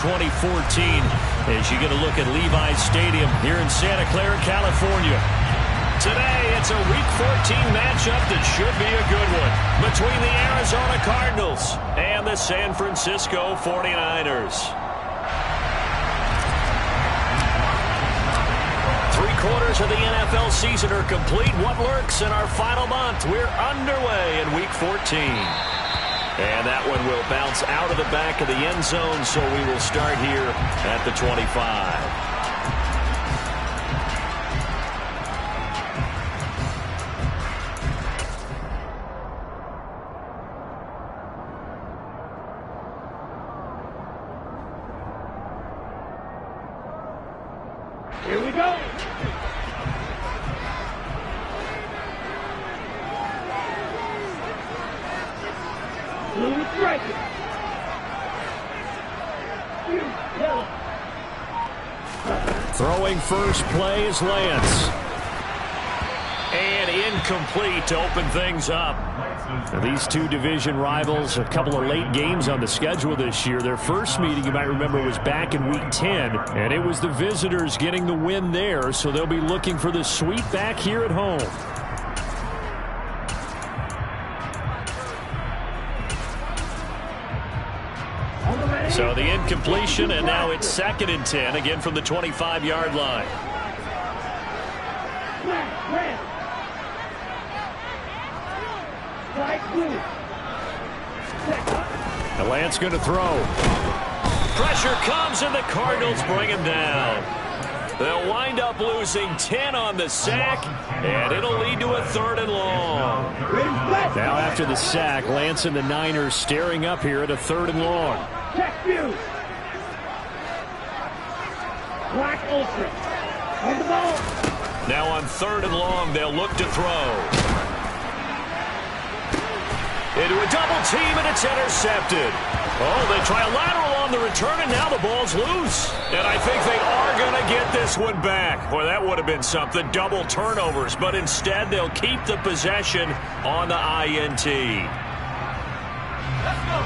2014 as you get a look at Levi's Stadium here in Santa Clara, California. Today, it's a Week 14 matchup that should be a good one between the Arizona Cardinals and the San Francisco 49ers. Three-quarters of the NFL season are complete. What lurks in our final month? We're underway in Week 14. And that one will bounce out of the back of the end zone, so we will start here at the 25. Here we go. Blue striker. Throwing first play is Lance. And incomplete to open things up. Now, these two division rivals, a couple of late games on the schedule this year. Their first meeting, you might remember, was back in Week 10, and it was the visitors getting the win there, so they'll be looking for the sweep back here at home. So the incompletion, and now it's 2nd and 10, again from the 25-yard line. The Lance going to throw. Pressure comes, and the Cardinals bring him down. They'll wind up losing 10 on the sack, and it'll lead to a 3rd and long. Now after the sack, Lance and the Niners staring up here at a 3rd and long. Check view. Black Olsen on the ball. Now on 3rd and long, they'll look to throw. Into a double team, and it's intercepted. Oh, they try a lateral on the return, and now the ball's loose. And I think they are going to get this one back. Boy, that would have been something. Double turnovers, but instead they'll keep the possession on the INT. Let's go.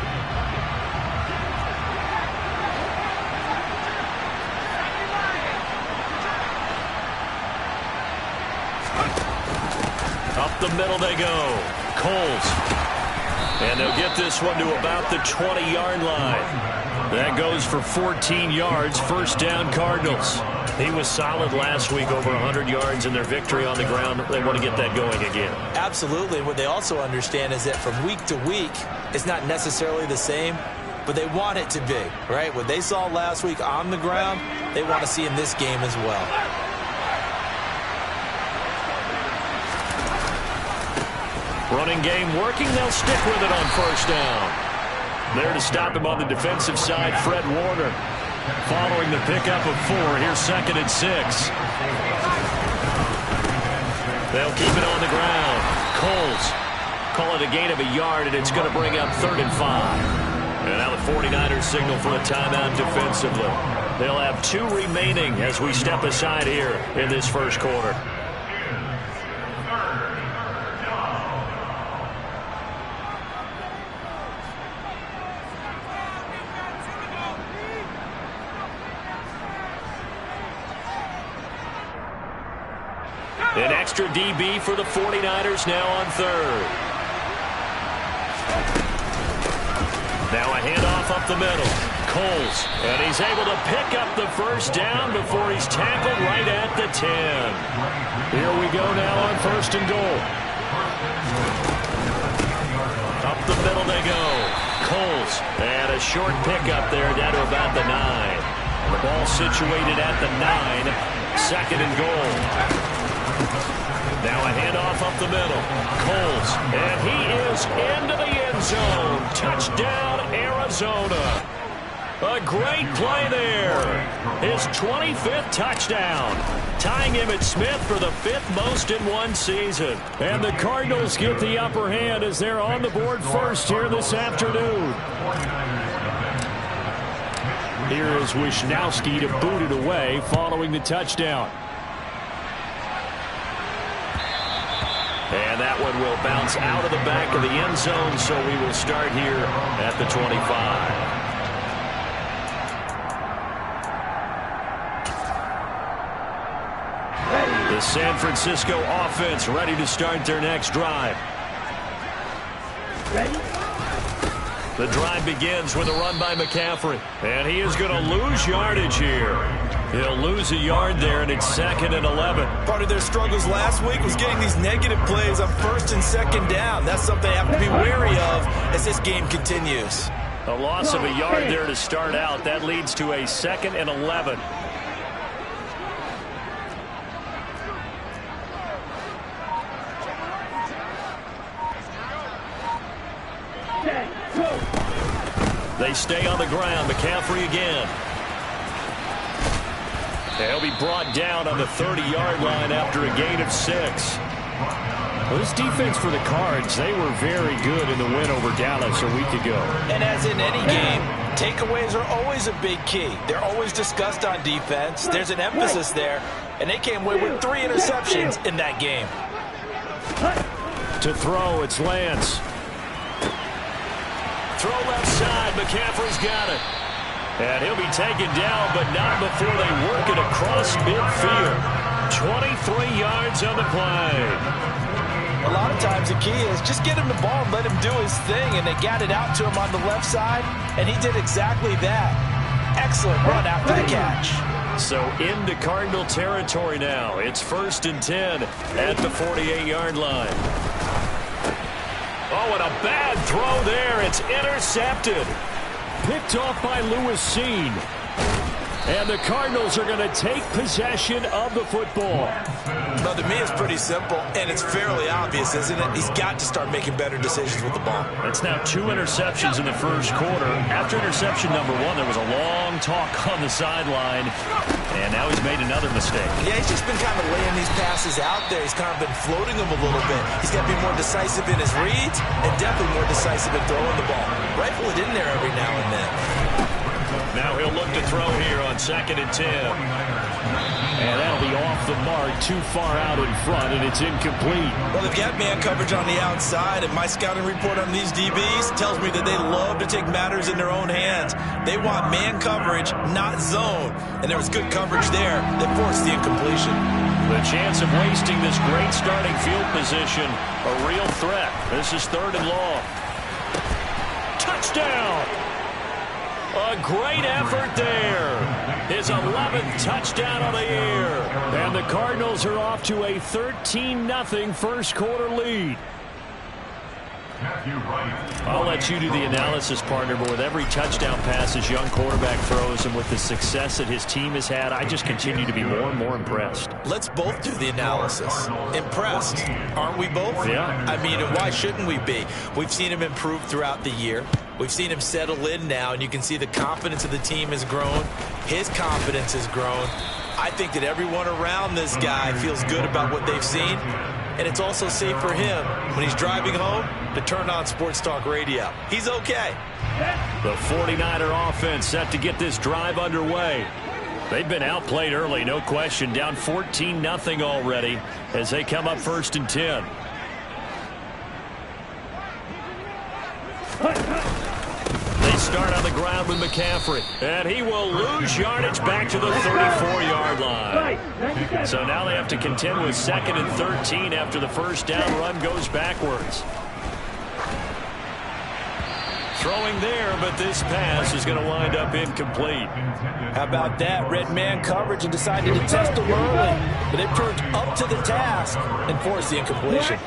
Up the middle they go. Coles. And they'll get this one to about the 20-yard line. That goes for 14 yards. First down, Cardinals. He was solid last week, over 100 yards in their victory on the ground. They want to get that going again. Absolutely. What they also understand is that from week to week, it's not necessarily the same, but they want it to be, right? What they saw last week on the ground, they want to see in this game as well. Running game working. They'll stick with it on first down. There to stop him on the defensive side, Fred Warner. Following the pickup of 4, here's 2nd and 6. They'll keep it on the ground. Coles call it a gain of a yard, and it's going to bring up 3rd and 5. And now the 49ers signal for a timeout defensively. They'll have 2 remaining as we step aside here in this first quarter. An extra DB for the 49ers now on 3rd. Now a handoff up the middle. Coles, and he's able to pick up the first down before he's tackled right at the 10. Here we go now on 1st and goal. Up the middle they go. Coles, and a short pickup there down to about the 9. The ball situated at the 9. 2nd and goal. Now a handoff up the middle. Coles, and he is into the end zone. Touchdown, Arizona. A great play there. His 25th touchdown, tying Emmitt Smith for the 5th most in one season. And the Cardinals get the upper hand as they're on the board first here this afternoon. Here is Wisnowski to boot it away following the touchdown. And that one will bounce out of the back of the end zone, so we will start here at the 25. The San Francisco offense ready to start their next drive. Ready? The drive begins with a run by McCaffrey. And he is going to lose yardage here. He'll lose a yard there, and it's 2nd and 11. Part of their struggles last week was getting these negative plays on 1st and 2nd down. That's something they have to be wary of as this game continues. A loss of a yard there to start out. That leads to a 2nd and 11. They stay on the ground. McCaffrey again. He'll be brought down on the 30-yard line after a gain of 6. Well, this defense for the Cards, they were very good in the win over Dallas a week ago. And as in any game, takeaways are always a big key. They're always discussed on defense. There's an emphasis there, and they came away with 3 interceptions in that game. To throw, it's Lance. Throw left side. McCaffrey's got it. And he'll be taken down, but not before they work it across midfield. 23 yards on the play. A lot of times the key is just get him the ball and let him do his thing, and they got it out to him on the left side, and he did exactly that. Excellent run after the catch. So into Cardinal territory now. It's 1st and 10 at the 48-yard line. Oh, and a bad throw there. It's intercepted. Picked off by Lewis Cine. And the Cardinals are going to take possession of the football. Well, to me, it's pretty simple, and it's fairly obvious, isn't it? He's got to start making better decisions with the ball. It's now 2 interceptions in the first quarter. After interception number 1, there was a long talk on the sideline, and now he's made another mistake. Yeah, he's just been kind of laying these passes out there. He's kind of been floating them a little bit. He's got to be more decisive in his reads and definitely more decisive in throwing the ball. Rifle it in there every now and then. Now he'll look to throw here on 2nd and 10. And that'll be off the mark, too far out in front, and it's incomplete. Well, they've got man coverage on the outside, and my scouting report on these DBs tells me that they love to take matters in their own hands. They want man coverage, not zone. And there was good coverage there that forced the incompletion. The chance of wasting this great starting field position, a real threat. This is 3rd and long. Touchdown! A great effort there. His 11th touchdown of the year. And the Cardinals are off to a 13-0 first quarter lead. I'll let you do the analysis, partner, but with every touchdown pass his young quarterback throws and with the success that his team has had, I just continue to be more and more impressed. Let's both do the analysis. Impressed, aren't we both? Yeah. I mean, why shouldn't we be? We've seen him improve throughout the year. We've seen him settle in now, and you can see the confidence of the team has grown. His confidence has grown. I think that everyone around this guy feels good about what they've seen, and it's also safe for him when he's driving home to turn on Sports Talk Radio. He's okay. The 49er offense set to get this drive underway. They've been outplayed early, no question, down 14-0 already as they come up 1st and 10. They start on the ground with McCaffrey, and he will lose yardage back to the 34-yard line. So now they have to contend with 2nd and 13 after the first down run goes backwards. Throwing there, but this pass is going to wind up incomplete. How about that? Red man coverage and decided to test him early, but they proved up to the task and forced the incompletion.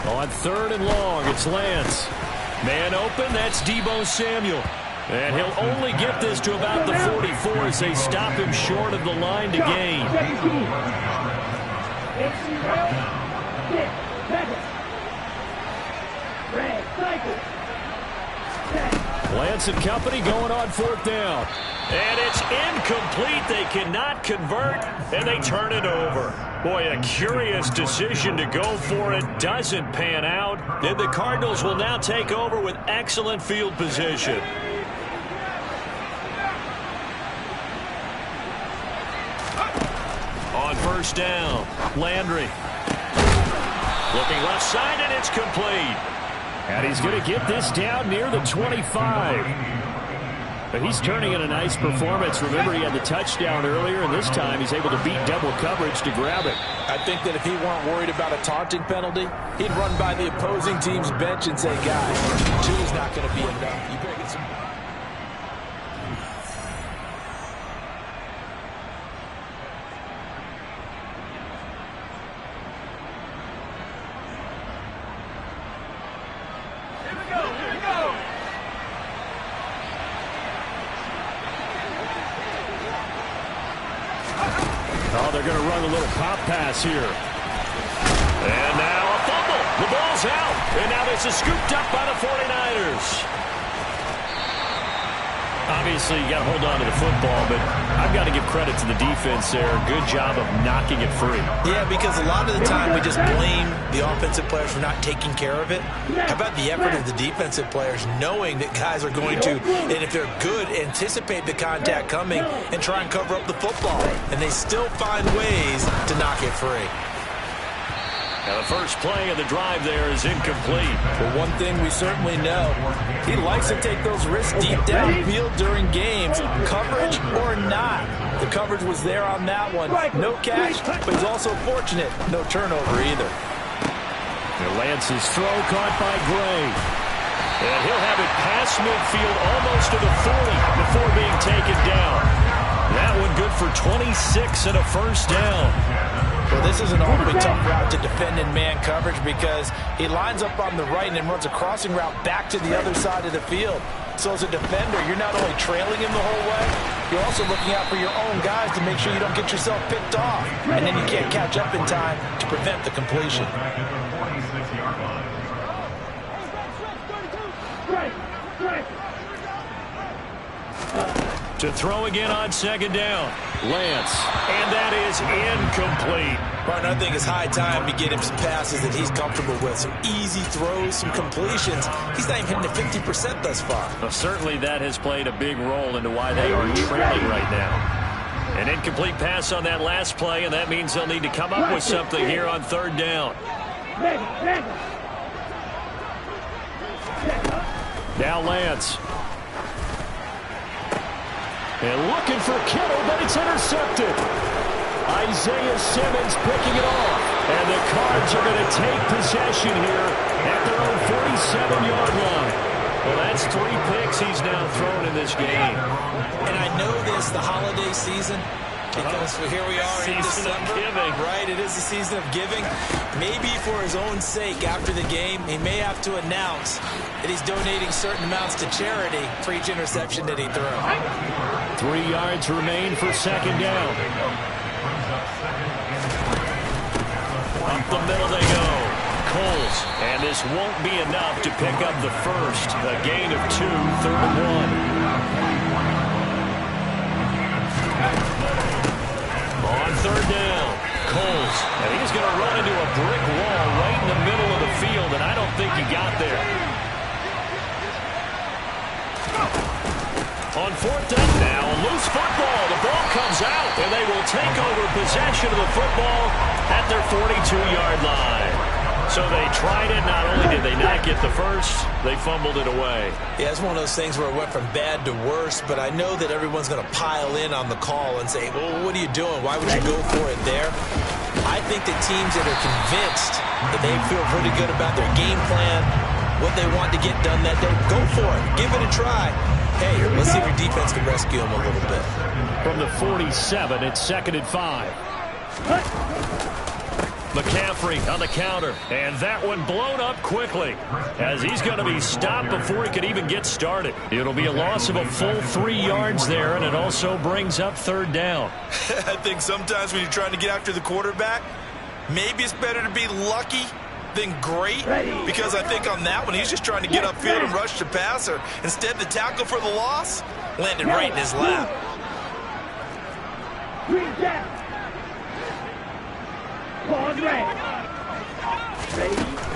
On 3rd and long, it's Lance. Man open, that's Deebo Samuel. And he'll only get this to about the 44 as they stop him short of the line to gain. Lance and company going on 4th down. And it's incomplete. They cannot convert, and they turn it over. Boy, a curious decision to go for it. Doesn't pan out. And the Cardinals will now take over with excellent field position. On 1st down, Landry. Looking left side, and it's complete. And he's going to get this down near the 25. But he's turning in a nice performance. Remember, he had the touchdown earlier, and this time he's able to beat double coverage to grab it. I think that if he weren't worried about a taunting penalty, he'd run by the opposing team's bench and say, guys, 2 is not going to be enough. You better get some... Oh, they're going to run a little pop pass here. And now a fumble. The ball's out. And now this is scooped up by the 49ers. Obviously, you got to hold on to the football, but I've got to give credit to the defense there. Good job of knocking it free. Yeah, because a lot of the time we just blame the offensive players for not taking care of it. How about the effort of the defensive players knowing that guys are going to, and if they're good, anticipate the contact coming and try and cover up the football. And they still find ways to knock it free. Now the first play of the drive there is incomplete. But one thing we certainly know, he likes to take those risks deep downfield during games, coverage or not. The coverage was there on that one. No catch, but he's also fortunate. No turnover either. And Lance's throw caught by Gray. And he'll have it past midfield almost to the 40 before being taken down. That one good for 26 and a first down. Well, this is an awfully tough route to defend in man coverage because he lines up on the right and then runs a crossing route back to the other side of the field. So as a defender, you're not only trailing him the whole way, you're also looking out for your own guys to make sure you don't get yourself picked off. And then you can't catch up in time to prevent the completion. To throw again on second down. Lance. And that is incomplete. Martin, I think it's high time to get him some passes that he's comfortable with. Some easy throws, some completions. He's not even hitting the 50% thus far. Well, certainly that has played a big role into why they are trailing right now. An incomplete pass on that last play, and that means they'll need to come up with something here on third down. Now Lance. And looking for Kittle, but it's intercepted. Isaiah Simmons picking it off. And the Cards are going to take possession here at their own 47-yard line. Well, that's 3 picks he's now thrown in this game. And I know this, the holiday season, because here we are in December. Right, it is the season of giving. Maybe for his own sake, after the game, he may have to announce that he's donating certain amounts to charity for each interception that he threw. 3 yards remain for second down. Up the middle they go. Coles. And this won't be enough to pick up the first. A gain of 2, third and 1. On third down, Coles. And he's going to run into a brick wall right in the middle of the field, and I don't think he got there. On fourth down now, a loose football. The ball comes out, and they will take over possession of the football at their 42-yard line. So they tried it. Not only did they not get the first, they fumbled it away. Yeah, it's one of those things where it went from bad to worse, but I know that everyone's going to pile in on the call and say, well, what are you doing? Why would you go for it there? I think that teams that are convinced that they feel pretty good about their game plan, what they want to get done that day, go for it. Give it a try. Hey, let's see if your defense can rescue them a little bit. From the 47, it's 2nd and 5. McCaffrey on the counter, and that one blown up quickly as he's going to be stopped before he could even get started. It'll be a loss of a full 3 yards there, and it also brings up third down. I think sometimes when you're trying to get after the quarterback, maybe it's better to be lucky than great, because I think on that one he's just trying to get upfield and rush the passer. Instead, the tackle for the loss landed right in his lap.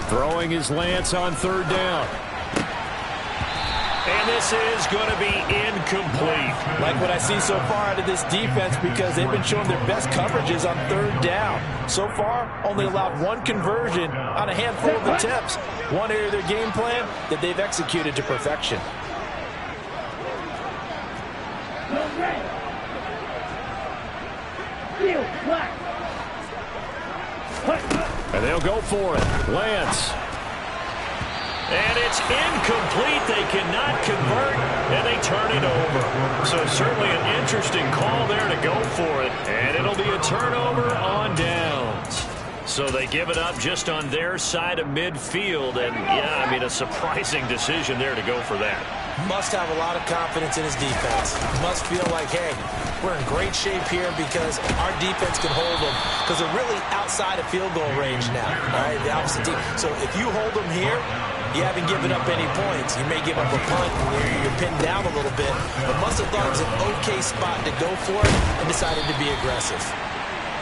Throwing his Lance on third down. And this is going to be incomplete. Like what I see so far out of this defense, because they've been showing their best coverages on third down. So far, only allowed 1 conversion on a handful of attempts. One area of their game plan that they've executed to perfection. And they'll go for it. Lance. And it's incomplete. They cannot convert, and they turn it over. So certainly an interesting call there to go for it. And it'll be a turnover on downs. So they give it up just on their side of midfield. And, yeah, I mean, a surprising decision there to go for that. Must have a lot of confidence in his defense. Must feel like, hey, we're in great shape here because our defense can hold them because they're really outside of field goal range now. All right, the opposite team. So if you hold them here, you haven't given up any points. You may give up a punt. You're pinned down a little bit. But must have thought it was an okay spot to go for it and decided to be aggressive.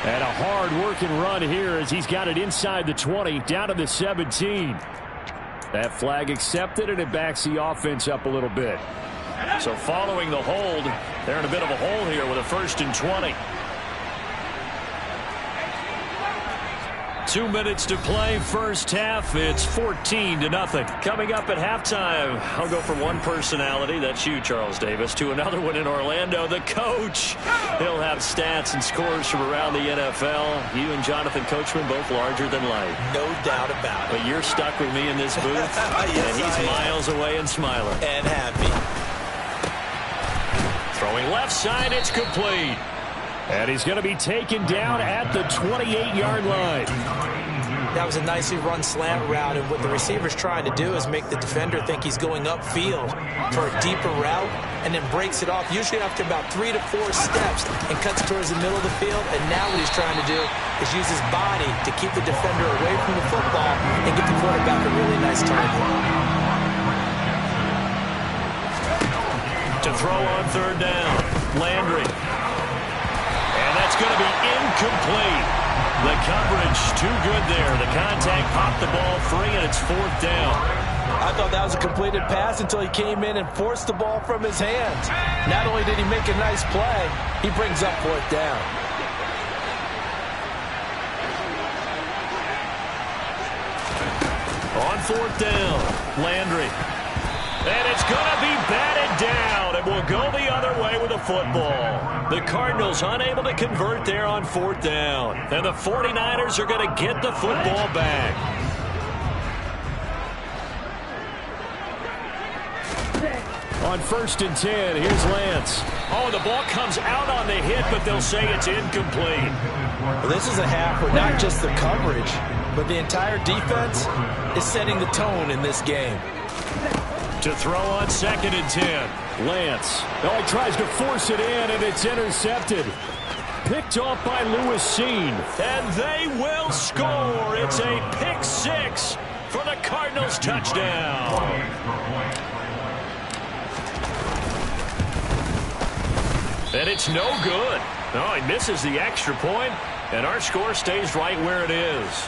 And a hard-working run here as he's got it inside the 20, down to the 17. That flag accepted, and it backs the offense up a little bit. So following the hold, they're in a bit of a hole here with a 1st and 20. 2 minutes to play, first half. It's 14-0. Coming up at halftime, I'll go from one personality, that's you, Charles Davis, to another one in Orlando, the coach. He'll have stats and scores from around the NFL. You and Jonathan Coachman both larger than life. No doubt about it. But you're stuck with me in this booth, yes, and he's miles away and smiling. And happy. Throwing left side, it's complete. And he's going to be taken down at the 28-yard line. That was a nicely run slant route, and what the receiver's trying to do is make the defender think he's going upfield for a deeper route and then breaks it off, usually after about 3 to 4 steps, and cuts towards the middle of the field. And now what he's trying to do is use his body to keep the defender away from the football and get the quarterback a really nice target. To throw on 3rd down, Landry. And that's going to be incomplete. The coverage too good there. The contact popped the ball free, and it's 4th down. I thought that was a completed pass until he came in and forced the ball from his hands. Not only did he make a nice play, he brings up 4th down. On 4th down, Landry. And it's going to be batted down, and will go the other way with the football. The Cardinals unable to convert there on 4th down. And the 49ers are going to get the football back. On 1st and 10, here's Lance. Oh, the ball comes out on the hit, but they'll say it's incomplete. Well, this is a half where not just the coverage, but the entire defense is setting the tone in this game. To throw on 2nd and 10. Lance. Oh, he tries to force it in, and it's intercepted. Picked off by Lewis Cine. And they will score. It's a pick 6 for the Cardinals touchdown. And it's no good. Oh, he misses the extra point, and our score stays right where it is.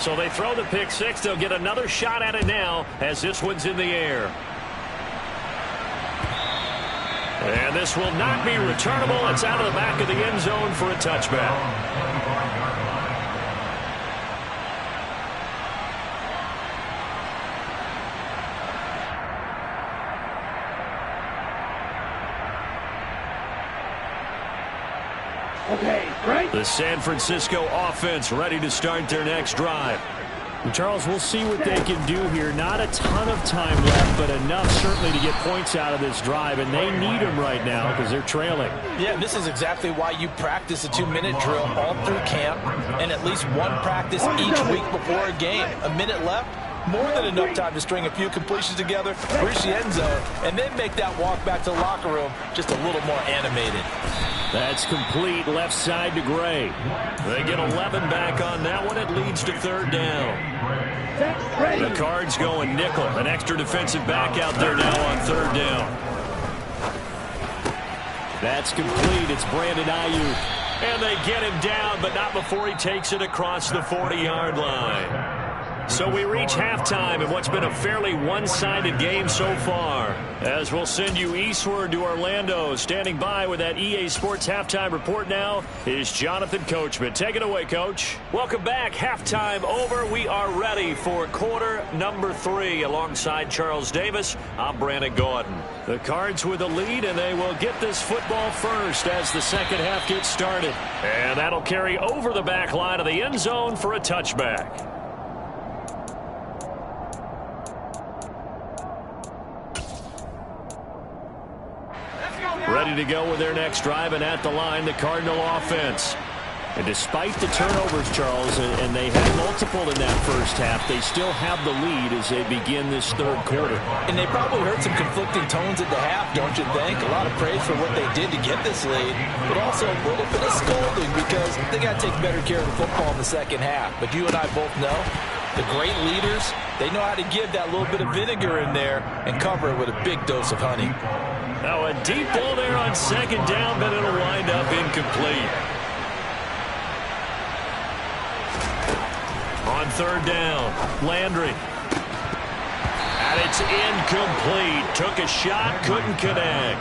So they throw the pick 6. They'll get another shot at it now as this one's in the air. And this will not be returnable. It's out of the back of the end zone for a touchback. Okay, right. The San Francisco offense ready to start their next drive. And Charles, we'll see what they can do here. Not a ton of time left, but enough certainly to get points out of this drive, and they need them right now because they're trailing. Yeah, this is exactly why you practice a 2-minute drill all through camp and at least one practice each week before a game. A minute left, more than enough time to string a few completions together, reach the end zone, and then make that walk back to the locker room just a little more animated. That's complete left side to Gray. They get 11 back on that one. It leads to 3rd down. The Cards going nickel. An extra defensive back out there now on 3rd down. That's complete. It's Brandon Ayuk. And they get him down, but not before he takes it across the 40-yard line. So we reach halftime in what's been a fairly one-sided game so far. As we'll send you eastward to Orlando. Standing by with that EA Sports halftime report now is Jonathan Coachman. Take it away, Coach. Welcome back. Halftime over. We are ready for quarter number 3. Alongside Charles Davis, I'm Brandon Gaudin. The Cards with a lead, and they will get this football first as the second half gets started. And that'll carry over the back line of the end zone for a touchback. Ready to go with their next drive, and at the line, the Cardinal offense. And despite the turnovers, Charles, and they had multiple in that first half, they still have the lead as they begin this third quarter. And they probably heard some conflicting tones at the half, don't you think? A lot of praise for what they did to get this lead, but also a little bit of scolding because they got to take better care of the football in the second half. But you and I both know the great leaders, they know how to give that little bit of vinegar in there and cover it with a big dose of honey. Now a deep ball there on second down, but it'll wind up incomplete. On third down, Landry. And it's incomplete. Took a shot, couldn't connect.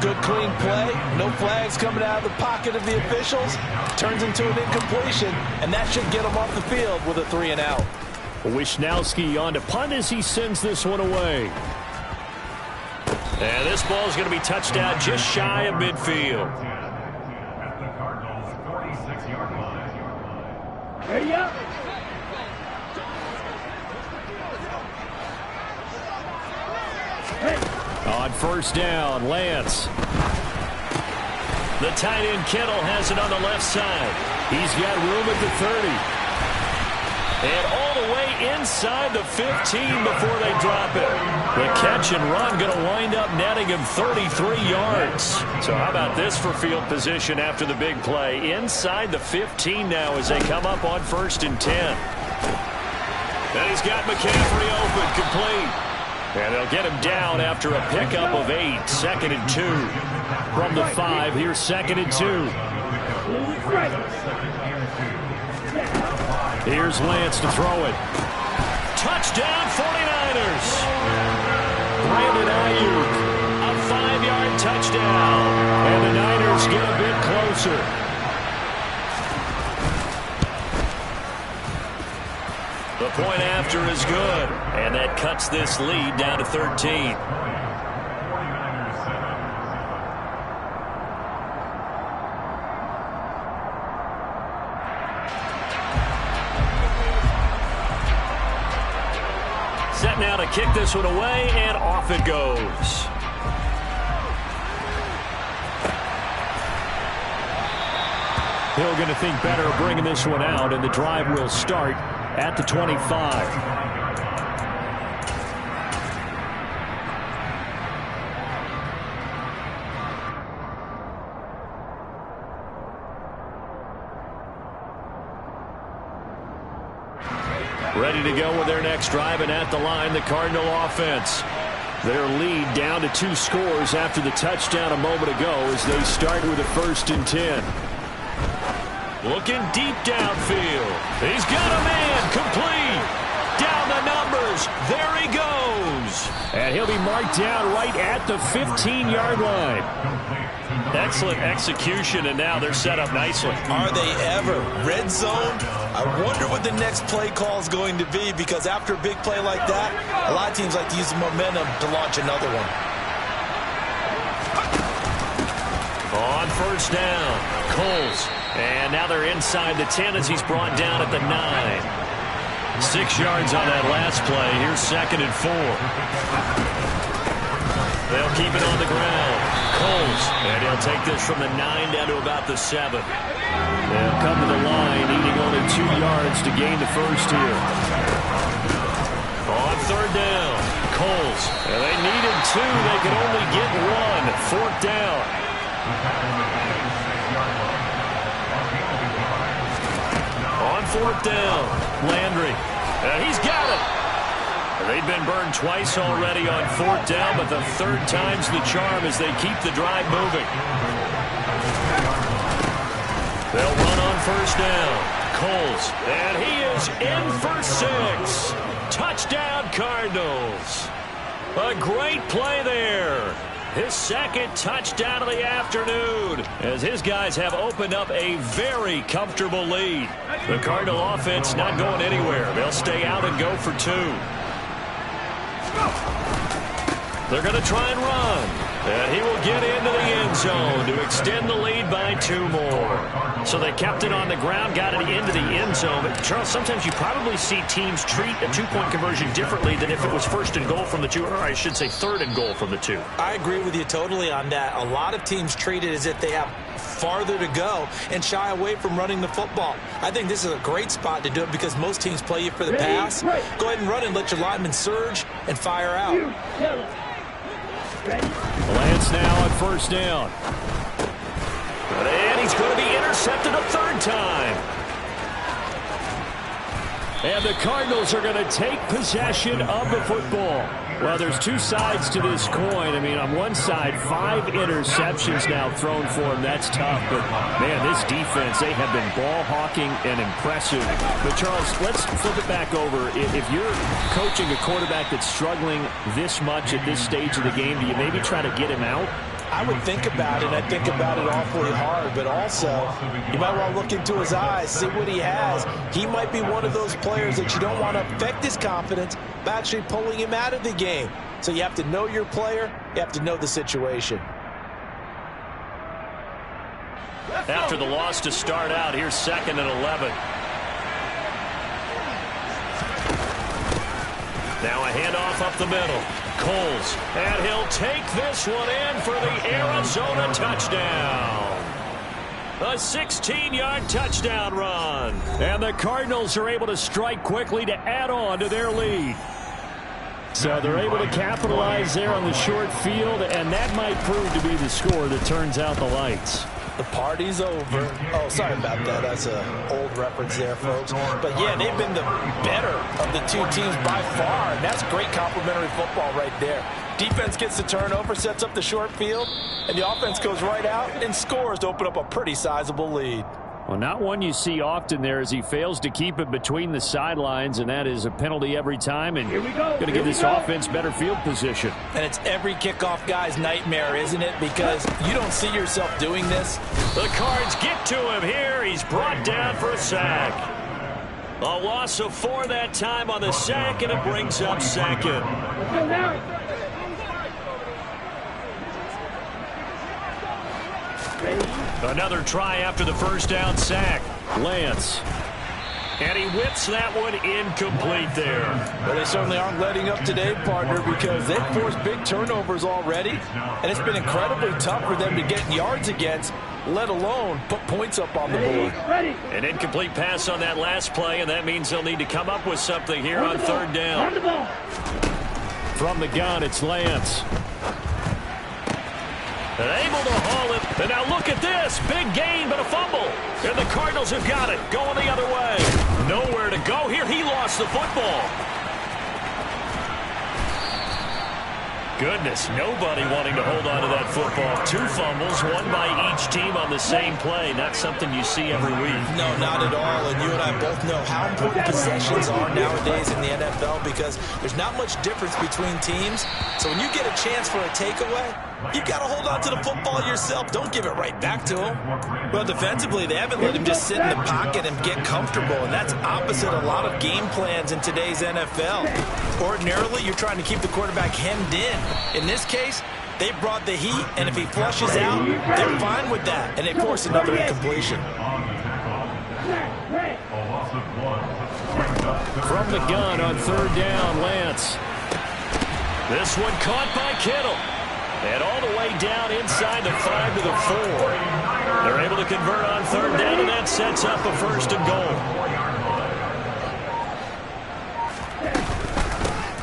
Good clean play. No flags coming out of the pocket of the officials. Turns into an incompletion, and that should get them off the field with a 3-and-out. Wisnowski on to punt as he sends this one away. And this ball is going to be touched out just shy of midfield. At the Cardinals' 46-yard line. There you go. On first down, Lance. The tight end Kittle has it on the left side. He's got room at the 30. And all the way inside the 15 before they drop it. The catch and run going to wind up netting him 33 yards. So how about this for field position after the big play? Inside the 15 now as they come up on 1st and 10. And he's got McCaffrey open, complete. And they'll get him down after a pickup of 8. 2nd and 2. From the 5, here's 2nd and 2. Here's Lance to throw it. Touchdown 49ers. Brandon Ayuk, a 5-yard touchdown. And the Niners get a bit closer. The point after is good. And that cuts this lead down to 13. Set now to kick this one away, and off it goes. Hill going to think better of bringing this one out, and the drive will start at the 25. Ready to go with their next drive, and at the line, the Cardinal offense. Their lead down to 2 scores after the touchdown a moment ago as they start with a 1st and 10. Looking deep downfield. He's got a man, complete. Down the numbers. There he goes. And he'll be marked down right at the 15-yard line. Excellent execution, and now they're set up nicely. Are they ever? Red zone? I wonder what the next play call is going to be, because after a big play like that, a lot of teams like to use the momentum to launch another one. On first down, Coles. And now they're inside the 10 as he's brought down at the 9. 6 yards on that last play. Here's 2nd and 4. They'll keep it on the ground. Coles, and he'll take this from the 9 down to about the 7. They'll come to the line, needing only 2 yards to gain the first here. On third down, Coles. And they needed 2. They could only get 1. 4th down. On 4th down, Landry. And he's got it. They've been burned twice already on 4th down, but the 3rd time's the charm as they keep the drive moving. They'll run on first down. Coles, and he is in for 6. Touchdown, Cardinals. A great play there. His second touchdown of the afternoon as his guys have opened up a very comfortable lead. The Cardinal offense not going anywhere. They'll stay out and go for 2. They're going to try and run. And he will get into the end zone to extend the lead by 2 more. So they kept it on the ground, got it into the end zone. But, Charles, sometimes you probably see teams treat a 2-point conversion differently than if it was 1st and goal from the 2, or I should say 3rd and goal from the 2. I agree with you totally on that. A lot of teams treat it as if they have farther to go and shy away from running the football. I think this is a great spot to do it because most teams play you for the pass. Go ahead and run and let your linemen surge and fire out. Lance now on 1st down. And he's going to be intercepted a 3rd time. And the Cardinals are going to take possession of the football. Well, there's 2 sides to this coin. I mean, on one side, 5 interceptions now thrown for him. That's tough. But, man, this defense, they have been ball hawking and impressive. But, Charles, let's flip it back over. If you're coaching a quarterback that's struggling this much at this stage of the game, do you maybe try to get him out? I would think about it. I think about it awfully hard, but also you might want to look into his eyes, see what he has. He might be one of those players that you don't want to affect his confidence by actually pulling him out of the game. So you have to know your player. You have to know the situation. After the loss to start out, here's 2nd and 11. Now a handoff up the middle. Coles, and he'll take this one in for the Arizona touchdown. A 16-yard touchdown run. And the Cardinals are able to strike quickly to add on to their lead. So they're able to capitalize there on the short field, and that might prove to be the score that turns out the lights. The party's over. Oh, sorry about that. That's an old reference there, folks. But, yeah, they've been the better of the 2 teams by far, and that's great complimentary football right there. Defense gets the turnover, sets up the short field, and the offense goes right out and scores to open up a pretty sizable lead. Well, not one you see often there as he fails to keep it between the sidelines, and that is a penalty every time, and going to give this offense better field position. And it's every kickoff guy's nightmare, isn't it? Because you don't see yourself doing this. The Cards get to him here. He's brought down for a sack. A loss of 4 that time on the sack, and it brings up 2nd. Another try after the 1st down sack. Lance. And he whips that one incomplete there. Well, they certainly aren't letting up today, partner, because they've forced big turnovers already. And it's been incredibly tough for them to get yards against, let alone put points up on the board. An incomplete pass on that last play, and that means they'll need to come up with something here on 3rd down. From the gun, it's Lance. And able to haul it. And now look at this. Big gain, but a fumble. And the Cardinals have got it. Going the other way. Nowhere to go here. He lost the football. Goodness, nobody wanting to hold on to that football. 2 fumbles, 1 by each team on the same play. Not something you see every week. No, not at all. And you and I both know how important possessions are nowadays in the NFL because there's not much difference between teams. So when you get a chance for a takeaway, you got to hold on to the football yourself. Don't give it right back to him. Well, defensively, they haven't let him just sit in the pocket and get comfortable, and that's opposite a lot of game plans in today's NFL. Ordinarily, you're trying to keep the quarterback hemmed in. In this case, they brought the heat, and if he flushes out, they're fine with that, and they force another incompletion. From the gun on 3rd down, Lance. This one caught by Kittle. And all the way down inside the 5 to the 4. They're able to convert on 3rd down, and that sets up a 1st and goal.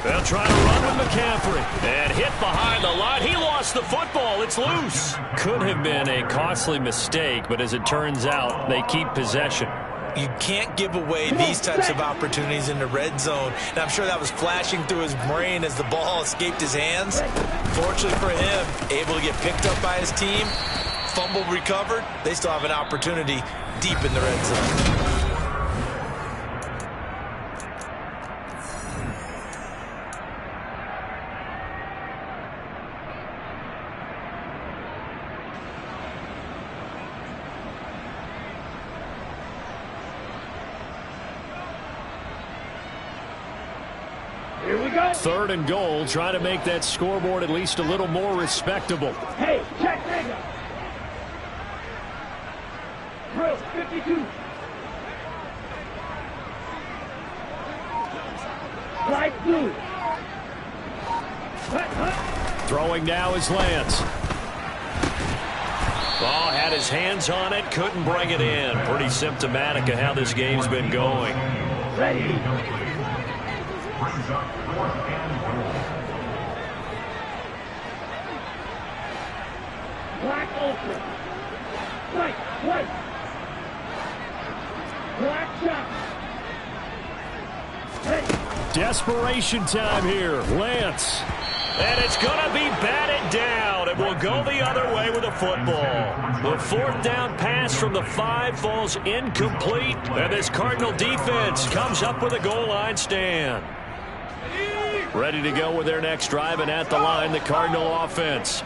They'll try to run with McCaffrey. And hit behind the line. He lost the football. It's loose. Could have been a costly mistake, but as it turns out, they keep possession. You can't give away these types of opportunities in the red zone. And I'm sure that was flashing through his brain as the ball escaped his hands. Fortunately for him, able to get picked up by his team, fumble recovered. They still have an opportunity deep in the red zone. Here we go. 3rd and goal, trying to make that scoreboard at least a little more respectable. Hey, check mega. Drill 52. Light blue. Throwing now is Lance. Oh, had his hands on it, couldn't bring it in. Pretty symptomatic of how this game's been going. Ready. Black ultra. White. Black shot. Hey. Desperation time here. Lance. And it's going to be batted down. It will go the other way with a football. The 4th down pass from the 5 falls incomplete. And this Cardinal defense comes up with a goal line stand. Ready to go with their next drive, and at the line, the Cardinal offense.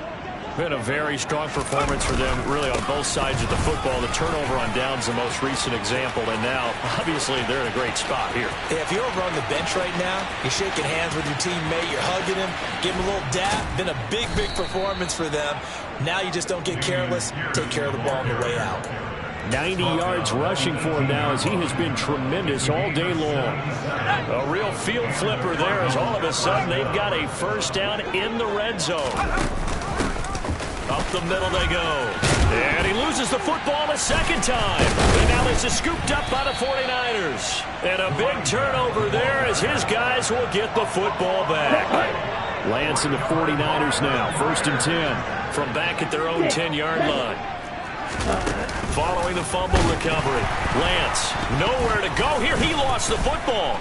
Been a very strong performance for them, really, on both sides of the football. The turnover on downs, the most recent example, and now, obviously, they're in a great spot here. Yeah, if you're over on the bench right now, you're shaking hands with your teammate, you're hugging him, give him a little dap. Been a big, big performance for them. Now you just don't get careless. Take care of the ball on the way out. 90 yards rushing for him now, as he has been tremendous all day long. A real field flipper there, as all of a sudden they've got a 1st down in the red zone. Up the middle they go. And he loses the football a 2nd time. And now this is scooped up by the 49ers. And a big turnover there, as his guys will get the football back. Lance and the 49ers now. 1st and 10 from back at their own 10-yard line. Following the fumble recovery. Lance, nowhere to go here. He lost the football.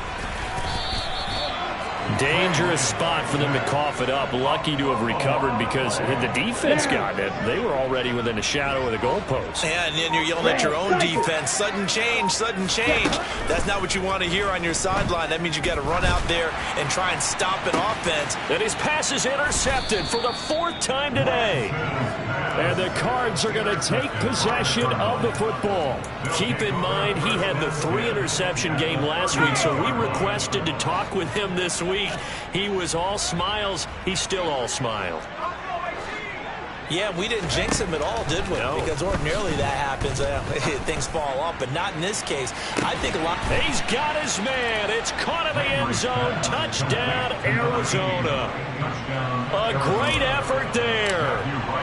Dangerous spot for them to cough it up. Lucky to have recovered, because had the defense gotten it, they were already within a shadow of the goalpost. And then you're yelling at your own defense. Sudden change, sudden change. That's not what you want to hear on your sideline. That means you got to run out there and try and stop an offense. And his pass is intercepted for the 4th time today. And the Cards are going to take possession of the football. Keep in mind, he had the 3-interception game last week, so we requested to talk with him this week. He was all smiles. He's still all smile. Yeah, we didn't jinx him at all, did we? No. Because ordinarily that happens. Things fall off, but not in this case. I think a lot. He's got his man. It's caught in the end zone. Touchdown, Arizona. A great effort there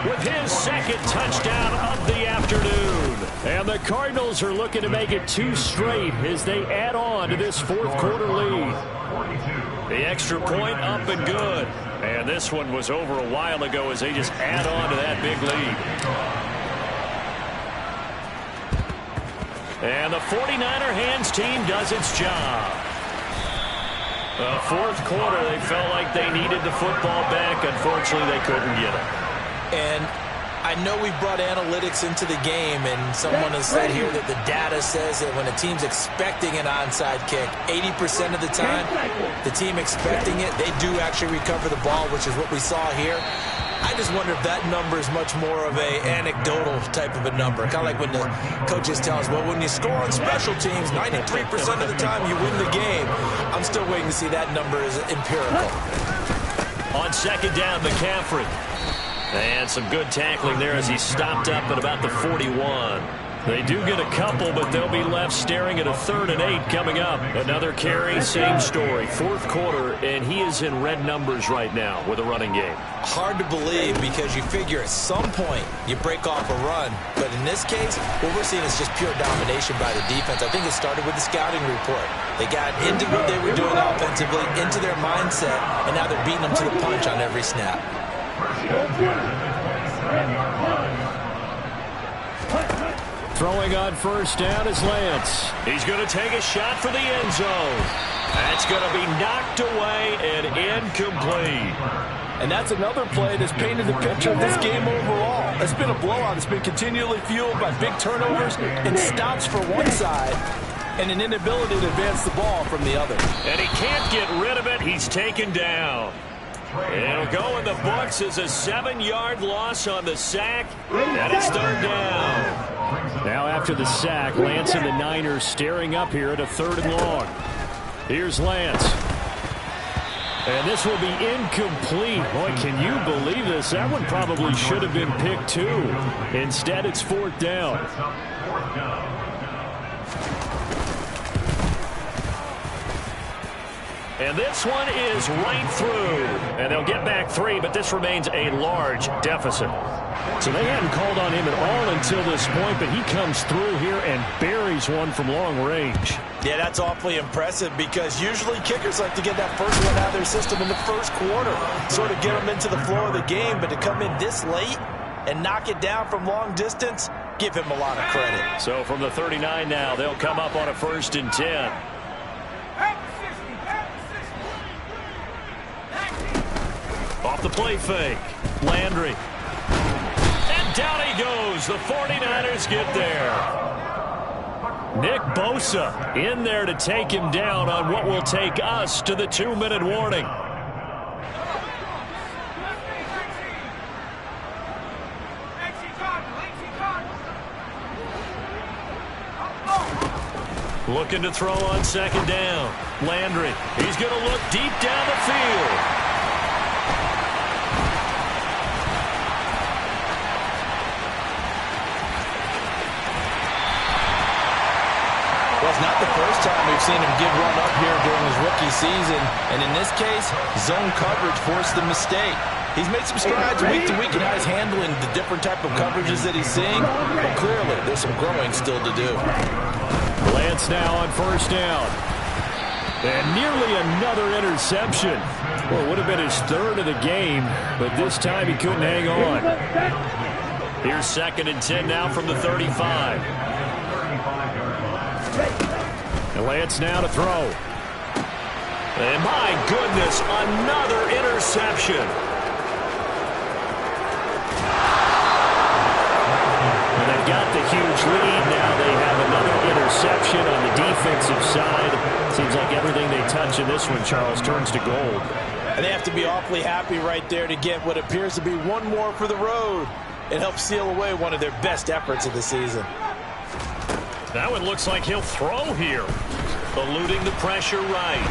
with his 2nd touchdown of the afternoon. And the Cardinals are looking to make it 2 straight as they add on to this 4th quarter lead. The extra point up and good. And this one was over a while ago as they just add on to that big lead. And the 49er hands team does its job. The 4th quarter, they felt like they needed the football back. Unfortunately, they couldn't get it. And I know we brought analytics into the game, and someone has said here that the data says that when a team's expecting an onside kick, 80% of the time, the team expecting it, they do actually recover the ball, which is what we saw here. I just wonder if that number is much more of a anecdotal type of a number. Kind of like when the coaches tell us, well, when you score on special teams, 93% of the time you win the game. I'm still waiting to see that number is empirical. On 2nd down, McCaffrey. And some good tackling there as he stopped up at about the 41. They do get a couple, but they'll be left staring at a 3rd and 8 coming up. Another carry, same story. 4th quarter, and he is in red numbers right now with a running game. Hard to believe, because you figure at some point you break off a run. But in this case, what we're seeing is just pure domination by the defense. I think it started with the scouting report. They got into what they were doing offensively, into their mindset, and now they're beating them to the punch on every snap. Throwing on 1st down is Lance. He's going to take a shot for the end zone. That's going to be knocked away and incomplete. And that's another play that's painted the picture of this game overall. It's been a blowout. It's been continually fueled by big turnovers and stops for one side and an inability to advance the ball from the other. And he can't get rid of it. He's taken down. It'll go in the books as a 7-yard loss on the sack, and it's 3rd down. Now after the sack, Lance and the Niners staring up here at a 3rd and long. Here's Lance. And this will be incomplete. Boy, can you believe this? That one probably should have been picked too. Instead, it's 4th down. And this one is right through. And they'll get back 3, but this remains a large deficit. So they hadn't called on him at all until this point, but he comes through here and buries one from long range. Yeah, that's awfully impressive because usually kickers like to get that first one out of their system in the first quarter, sort of get them into the flow of the game, but to come in this late and knock it down from long distance, give him a lot of credit. So from the 39 now, they'll come up on a 1st and 10. Off the play fake. Landry. And down he goes. The 49ers get there. Nick Bosa in there to take him down on what will take us to the 2-minute warning. Looking to throw on 2nd down. Landry. He's going to look deep down the field. Well, it's not the first time we've seen him give one up here during his rookie season. And in this case, zone coverage forced the mistake. He's made some strides week to week in how he's handling the different type of coverages that he's seeing. But clearly, there's some growing still to do. Lance now on 1st down. And nearly another interception. Well, it would have been his 3rd of the game, but this time he couldn't hang on. Here's 2nd and 10 now from the 35. And Lance now to throw. And my goodness, another interception. And they've got the huge lead. Now they have another interception on the defensive side. Seems like everything they touch in this one, Charles, turns to gold. And they have to be awfully happy right there to get what appears to be one more for the road. It helps seal away one of their best efforts of the season. That one looks like he'll throw here. Eluding the pressure right.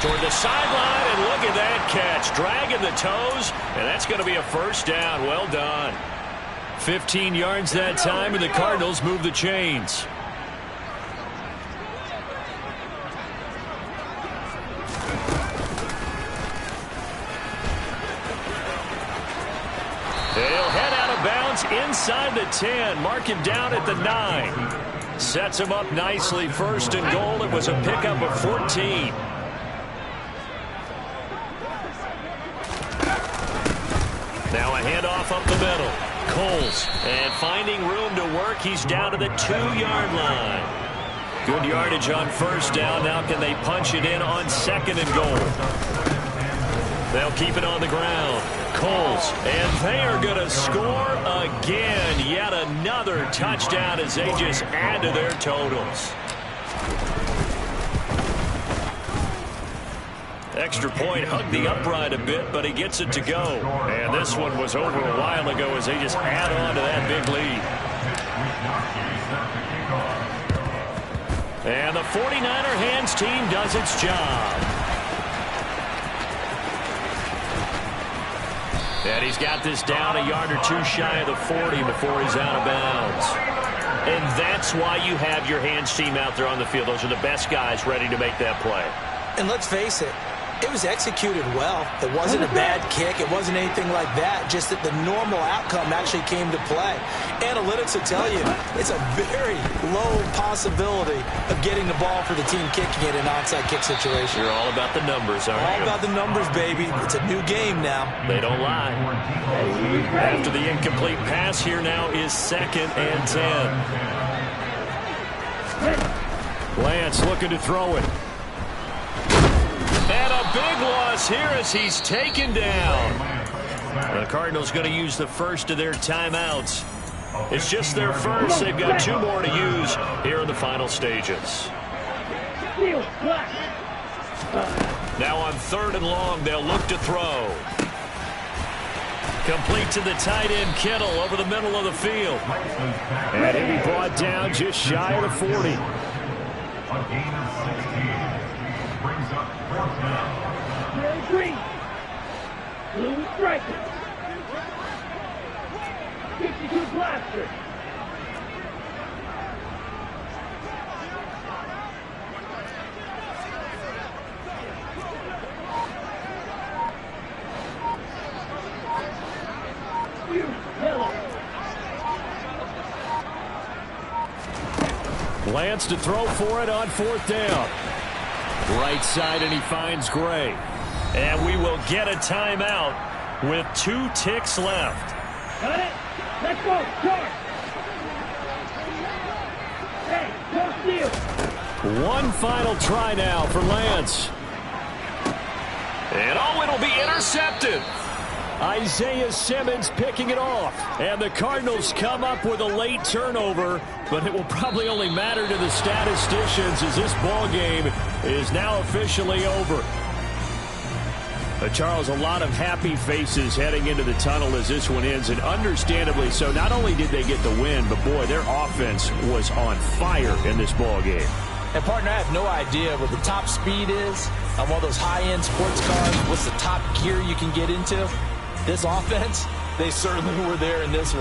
Toward the sideline, and look at that catch. Dragging the toes, and that's going to be a 1st down. Well done. 15 yards that time, and the Cardinals move the chains. They'll head out of bounds inside the 10. Mark him down at the 9. Sets him up nicely. 1st and goal. It was a pickup of 14. Now a handoff up the middle. Coles. And finding room to work. He's down to the 2-yard line. Good yardage on 1st down. Now can they punch it in on 2nd and goal? They'll keep it on the ground. Coles, and they are going to score again. Yet another touchdown as they just add to their totals. Extra point, hugged the upright a bit, but he gets it to go. And this one was over a while ago as they just add on to that big lead. And the 49er hands team does its job. And he's got this down a yard or 2 shy of the 40 before he's out of bounds. And that's why you have your hands team out there on the field. Those are the best guys ready to make that play. And let's face it, it was executed well. It wasn't a bad kick. It wasn't anything like that. Just that the normal outcome actually came to play. Analytics will tell you it's a very low possibility of getting the ball for the team kicking it in an onside kick situation. You're all about the numbers, aren't you? All about the numbers, baby. It's a new game now. They don't lie. After the incomplete pass, here now is 2nd and 10. Lance looking to throw it. And a big loss here as he's taken down. The Cardinals going to use the first of their timeouts. It's just their first. They've got 2 more to use here in the final stages. Now on 3rd and long, they'll look to throw. Complete to the tight end, Kittle, over the middle of the field. And he'll be brought down just shy of the 40. A gain of 16 brings up 4th down. Blue striker. 52 blaster. Lance to throw for it on 4th down. Right side, and he finds Gray. And we will get a timeout with 2 ticks left. Got it? Let's go. Charge. Hey, don't steal. One final try now for Lance. And oh, it'll be intercepted. Isaiah Simmons picking it off. And the Cardinals come up with a late turnover, but it will probably only matter to the statisticians as this ball game is now officially over. Charles, a lot of happy faces heading into the tunnel as this one ends, and understandably so. Not only did they get the win, but boy, their offense was on fire in this ball game. And, partner, I have no idea what the top speed is on one of those high-end sports cars. What's the top gear you can get into? This offense, they certainly were there in this one.